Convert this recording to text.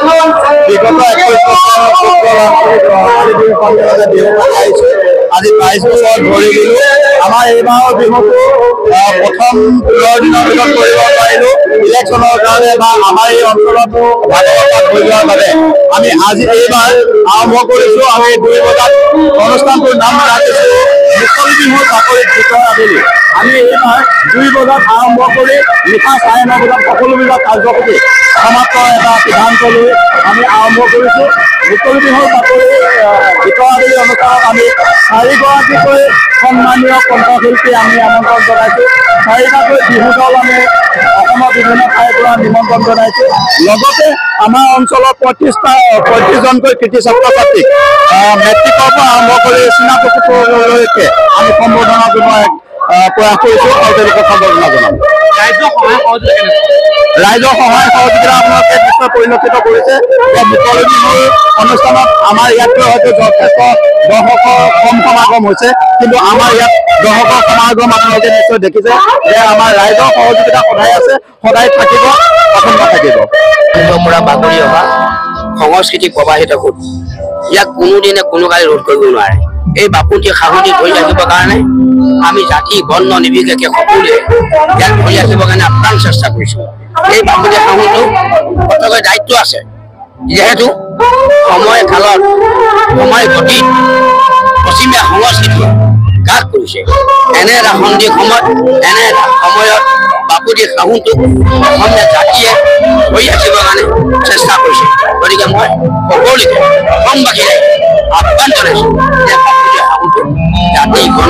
বিগত 21 আজি 22 বছৰ ধৰি দিলো আমাৰ এইবাৰৰ বিহুটো প্ৰথম 15 দিনৰ ভিতৰত কৰিব পাৰিলো ইলেকশ্যনৰ কাৰণে বা আমাৰ এই অঞ্চলতো ভাগৱত হৈ যোৱাৰ বাবে আমি আজি এইবাৰ আৰম্ভ কৰিছো আমি 2 বজাত অনুষ্ঠানটোৰ নাম ৰাখিছো মুকলি বিহুৰ বাকৰিত ভিতৰ আবেলি আমি এইবাৰ 2 বজাত আৰম্ভ কৰি নিশা 9:30 বজাত সকলোবিলাক কাৰ্যসূচী সমাপ্ত এটা সিদ্ধান্ত লৈ আমি আৰম্ভ কৰিছো মুকলি বিহুৰ বাকৰি ভিতৰ আবেলি অনুষ্ঠানত আমি 4গৰাকীকৈ সন্মানীয় কণ্ঠশিল্পী আমি আমন্ত্ৰণ জনাইছো 4টাকৈ বিহু দল আমি অসমৰ বিভিন্ন ঠাইৰ পৰা নিমন্ত্ৰণ জনাইছো লগতে আমাৰ অঞ্চলৰ 35জনকৈ কৃতি ছাত্ৰ ছাত্ৰীক মেট্ৰিকৰ পৰা আৰম্ভ কৰি স্নাতকোত্তৰলৈকে আমি সম্বৰ্ধনা জনোৱাৰ প্ৰয়াস কৰিছো আৰু তেওঁলোকক সম্বৰ্ধনা জনাম ৰাইজৰ সহায় সহযোগিতা আপোনালোকে নিশ্চয় পৰিলক্ষিত কৰিছে যে মুকলি বিহুৰ অনুষ্ঠানত আমাৰ ইয়াতকৈ হয়তো যথেষ্ট দৰ্শকৰ কম সমাগম হৈছে কিন্তু আমাৰ ইয়াত দৰ্শকৰ সমাগম আপোনালোকে নিশ্চয় দেখিছে যে আমাৰ ৰাইজৰ সহযোগিতা সদায় আছে সদায় থাকিব অখণ্ড থাকিব পৰা বাগৰি অহা সংস্কৃতি প্ৰবাহিত হ'ল ইয়াক কোনোদিনে কোনো কালি ৰোধ কৰিব নোৱাৰে এই বাপুতি সাহুতি ধৰি ৰাখিবৰ কাৰণে আমি জাতি বৰ্ণ নিৰ্বিশেষে সকলোৱে ইয়াক ধৰি ৰাখিবৰ কাৰণে আপ্ৰাণ চেষ্টা কৰিছোঁ এই বাপুতি সাহুটো প্ৰত্যেকৰে দায়িত্ব আছে যিহেতু সময় কালত সময় গতিত পশ্চিমীয়া সংস্কৃতিয়ে গ্ৰাস কৰিছে এনে এটা সন্ধিৰ সময়ত এনে এটা সময়ত বাপুতি সাহুটোক অসমীয়া জাতিয়ে ধৰি ৰাখিবৰ কাৰণে চেষ্টা কৰিছে গতিকে মই সকলোকে অসমবাসীয়ে আহ্বান জনাইছোঁ যে বাপুতি সাহুটোক জাতি গণ